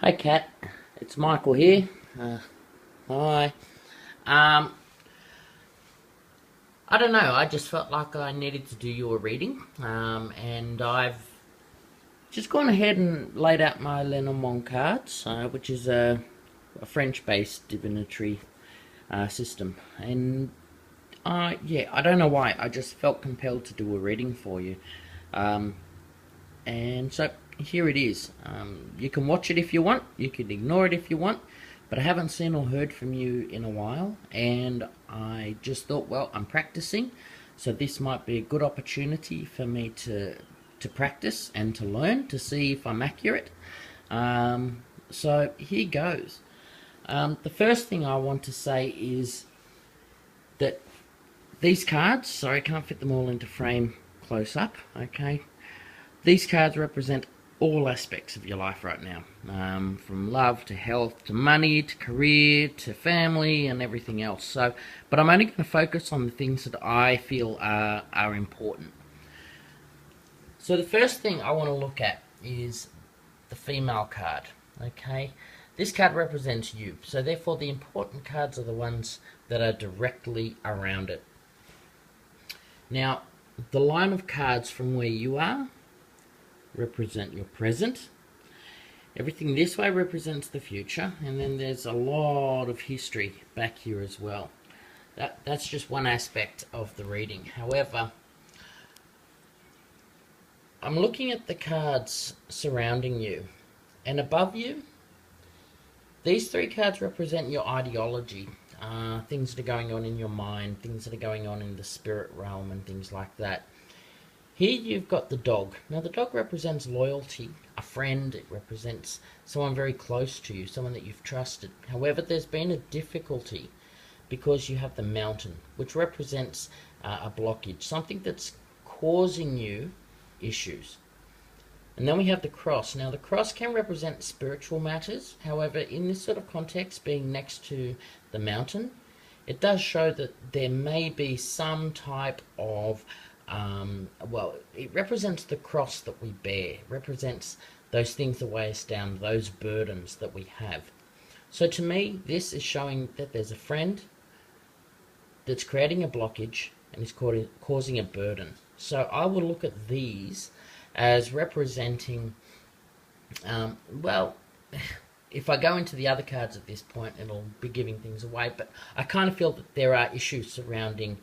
Hi Kat, it's Michael here. Hi. Um, I don't know, I just felt like I needed to do you a reading, and I've just gone ahead and laid out my Lenormand Cards, which is a French-based divinatory system. And yeah, I don't know why, I just felt compelled to do a reading for you. Um, and so here it is. You can watch it if you want, you can ignore it if you want, but I haven't seen or heard from you in a while, and I just thought, well, I'm practicing, so this might be a good opportunity for me to practice and to learn to see if I'm accurate. So here goes. The first thing I want to say is that these cards, sorry, I can't fit them all into frame close up, okay? These cards represent all aspects of your life right now, from love to health to money to career to family and everything else. So, but I'm only going to focus on the things that I feel are important. So the first thing I want to look at is the female card. Okay, this card represents you. So therefore, the important cards are the ones that are directly around it. Now, the line of cards from where you are represent your present. Everything this way represents the future, and then there's a lot of history back here as well. That's just one aspect of the reading. However, I'm looking at the cards surrounding you, and above you, these three cards represent your ideology, things that are going on in your mind, things that are going on in the spirit realm, and things like that. Here you've got the dog. Now the dog represents loyalty, a friend. It represents someone very close to you, someone that you've trusted. However, there's been a difficulty because you have the mountain, which represents a blockage, something that's causing you issues. And then we have the cross. Now the cross can represent spiritual matters. However, in this sort of context, being next to the mountain, it does show that there may be some type of well, it represents the cross that we bear. It represents those things that weigh us down, those burdens that we have. So to me, this is showing that there's a friend that's creating a blockage and is causing a burden. So I will look at these as representing, well, if I go into the other cards at this point, it'll be giving things away, but I kind of feel that there are issues surrounding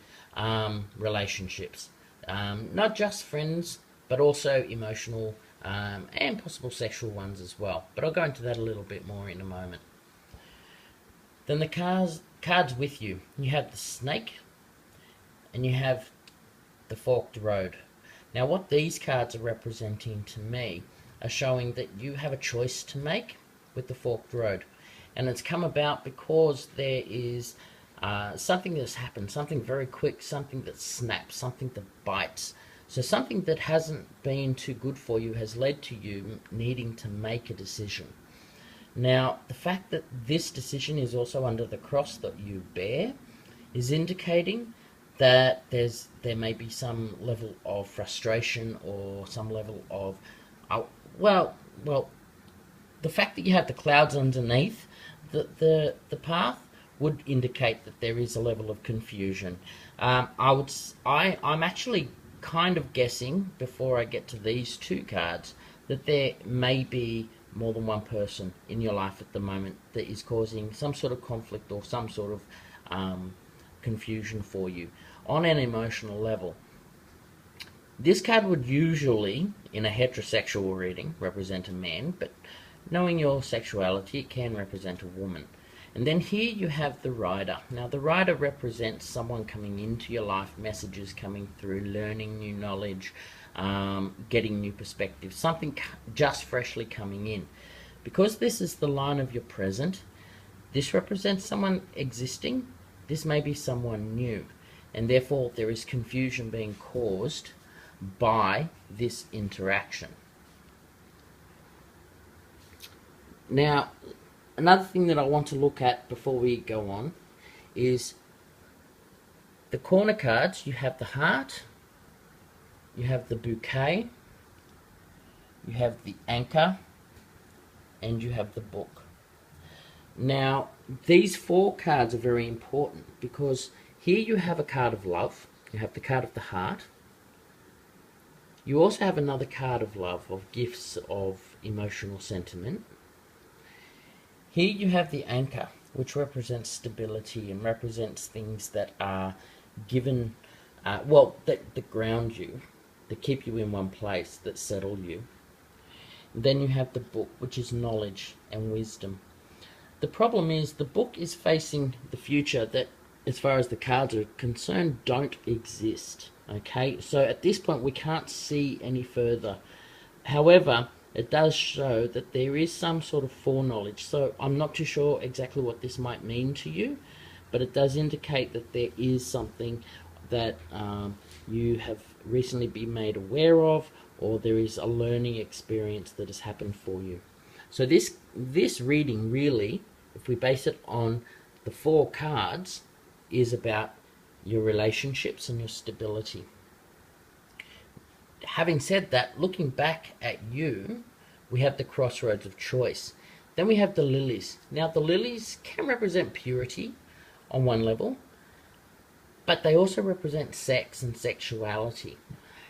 relationships. Not just friends, but also emotional and possible sexual ones as well. But I'll go into that a little bit more in a moment. Then the cards with you. You have the snake and you have the forked road. Now what these cards are representing to me are showing that you have a choice to make with the forked road. And it's come about because there is something that's happened, something very quick, something that snaps, something that bites. So something that hasn't been too good for you has led to you needing to make a decision. Now, the fact that this decision is also under the cross that you bear is indicating that there may be some level of frustration or some level of, well, the fact that you have the clouds underneath the path would indicate that there is a level of confusion. I'm actually kind of guessing, before I get to these two cards, that there may be more than one person in your life at the moment that is causing some sort of conflict or some sort of confusion for you on an emotional level. This card would usually, in a heterosexual reading, represent a man, but knowing your sexuality, it can represent a woman. And then here you have the rider. Now the rider represents someone coming into your life, messages coming through, learning new knowledge, getting new perspectives, something just freshly coming in. Because this is the line of your present, this represents someone existing, this may be someone new, and therefore there is confusion being caused by this interaction. Now, another thing that I want to look at before we go on is the corner cards. You have the heart, you have the bouquet, you have the anchor, and you have the book. Now, these 4 cards are very important because here you have a card of love, you have the card of the heart, you also have another card of love, of gifts, of emotional sentiment. Here you have the anchor, which represents stability and represents things that are given, that ground you, that keep you in one place, that settle you. Then you have the book, which is knowledge and wisdom. The problem is the book is facing the future that, as far as the cards are concerned, don't exist. Okay, so at this point we can't see any further. However, it does show that there is some sort of foreknowledge. So I'm not too sure exactly what this might mean to you, but it does indicate that there is something that you have recently been made aware of, or there is a learning experience that has happened for you. So this reading really, if we base it on the 4 cards, is about your relationships and your stability. Having said that, looking back at you, we have the crossroads of choice. Then we have the lilies. Now the lilies can represent purity on one level, but they also represent sex and sexuality.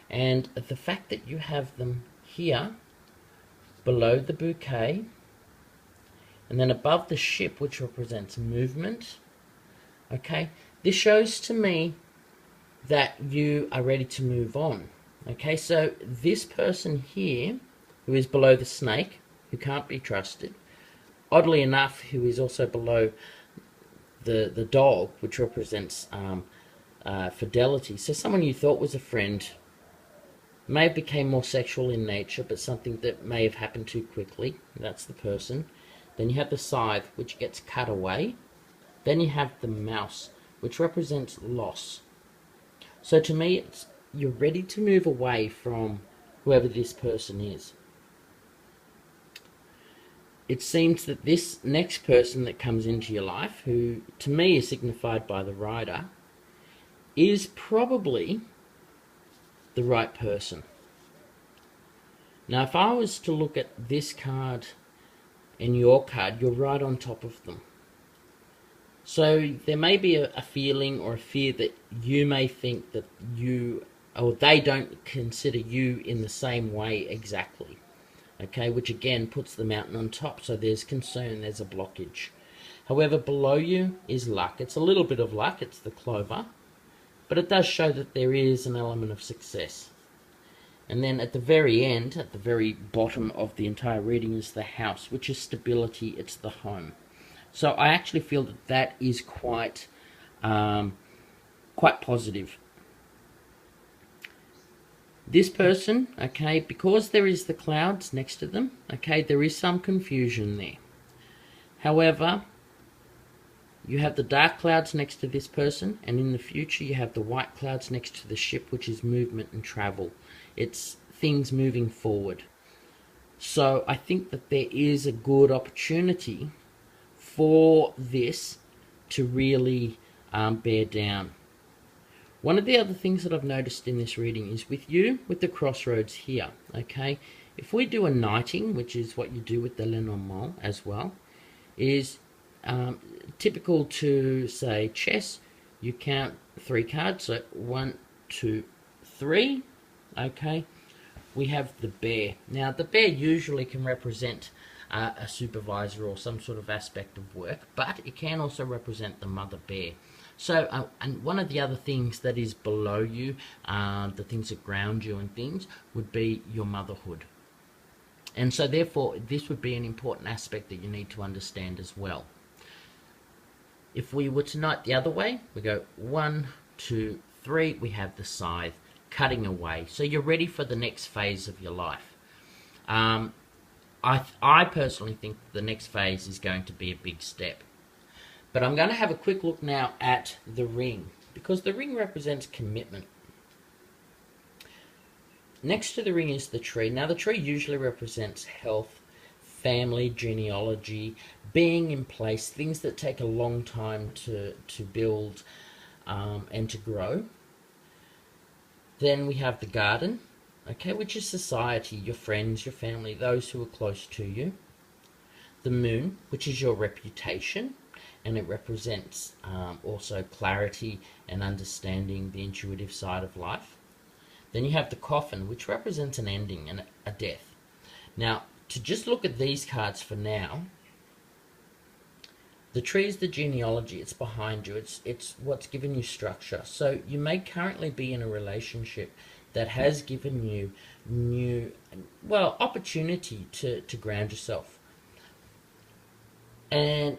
And the fact that you have them here below the bouquet, and then above the ship, which represents movement, okay, this shows to me that you are ready to move on. Okay, so this person here, who is below the snake, who can't be trusted, oddly enough, who is also below the dog, which represents fidelity. So someone you thought was a friend may have become more sexual in nature, but something that may have happened too quickly. That's the person. Then you have the scythe, which gets cut away. Then you have the mouse, which represents loss. So to me, you're ready to move away from whoever this person is. It seems that this next person that comes into your life, who to me is signified by the rider, is probably the right person. Now, if I was to look at this card and your card, you're right on top of them. So there may be a feeling or a fear that you may think that you, or they don't consider you in the same way exactly. Okay, which again puts the mountain on top, so there's concern, there's a blockage. However, below you is luck. It's a little bit of luck, it's the clover, but it does show that there is an element of success. And then at the very end, at the very bottom of the entire reading, is the house, which is stability, it's the home. So I actually feel that that is quite positive. This person, okay, because there is the clouds next to them, okay, there is some confusion there. However, you have the dark clouds next to this person, and in the future you have the white clouds next to the ship, which is movement and travel. It's things moving forward. So I think that there is a good opportunity for this to really bear down. One of the other things that I've noticed in this reading is with you, with the crossroads here, okay? If we do a knighting, which is what you do with the Lenormand as well, is typical to, say, chess, you count 3 cards, so 1, 2, 3, okay? We have the bear. Now, the bear usually can represent a supervisor or some sort of aspect of work, but it can also represent the mother bear. So, and one of the other things that is below you, the things that ground you and things, would be your motherhood. And so therefore, this would be an important aspect that you need to understand as well. If we were to knight the other way, we go 1, 2, 3, we have the scythe, cutting away. So you're ready for the next phase of your life. I personally think the next phase is going to be a big step. But I'm going to have a quick look now at the ring, because the ring represents commitment. Next to the ring is the tree. Now the tree usually represents health, family, genealogy, being in place, things that take a long time to build and to grow. Then we have the garden, okay, which is society, your friends, your family, those who are close to you. the moon, which is your reputation, and it represents also clarity and understanding the intuitive side of life. Then you have the coffin, which represents an ending and a death. Now, to just look at these cards for now, the tree is the genealogy. It's behind you. It's what's given you structure. So you may currently be in a relationship that has given you new, well, opportunity to ground yourself. And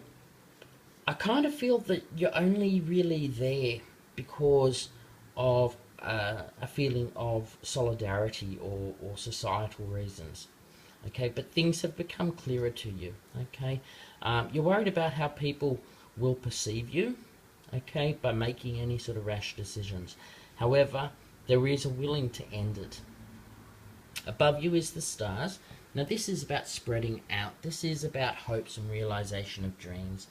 I kind of feel that you're only really there because of a feeling of solidarity or societal reasons. Okay, but things have become clearer to you. Okay, you're worried about how people will perceive you, okay, by making any sort of rash decisions. However, there is a willing to end it. Above you is the stars. Now this is about spreading out. This is about hopes and realization of dreams.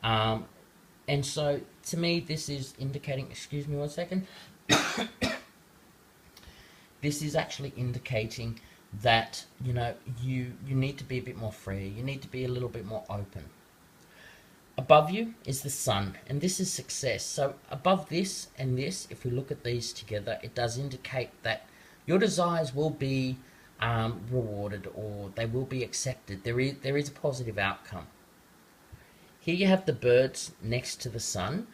And so to me this is indicating, excuse me one second, this is actually indicating that, you know, you need to be a bit more free. You need to be a little bit more open. Above you is the sun, and this is success. So above this and this, if we look at these together, it does indicate that your desires will be rewarded, or they will be accepted. There is a positive outcome. Here you have the birds next to the sun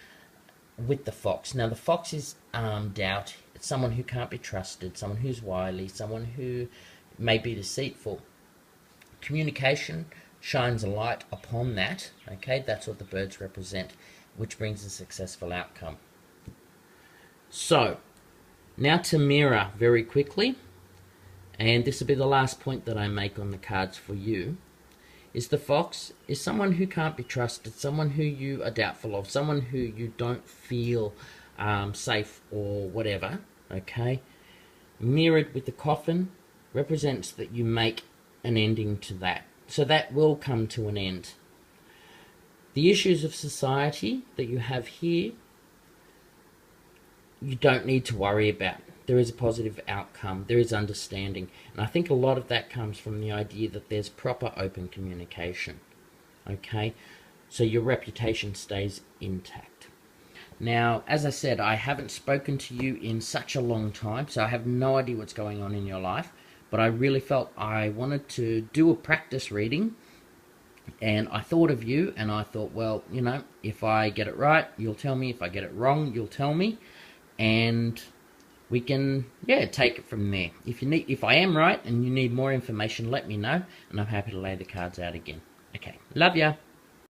with the fox. Now the fox is doubt. It's someone who can't be trusted, someone who's wily, someone who may be deceitful. Communication shines a light upon that. Okay, that's what the birds represent, which brings a successful outcome. So now to mirror very quickly, and this will be the last point that I make on the cards for you, is the fox is someone who can't be trusted, someone who you are doubtful of, someone who you don't feel safe or whatever. Okay, mirrored with the coffin represents that you make an ending to that. So that will come to an end. The issues of society that you have here, you don't need to worry about. There is a positive outcome. There is understanding. And I think a lot of that comes from the idea that there's proper open communication. Okay? So your reputation stays intact. Now, as I said, I haven't spoken to you in such a long time, so I have no idea what's going on in your life. But I really felt I wanted to do a practice reading, and I thought of you, and I thought, well, you know, if I get it right, you'll tell me. If I get it wrong, you'll tell me, and we can, yeah, take it from there. If I am right and you need more information, let me know, and I'm happy to lay the cards out again. Okay, love ya.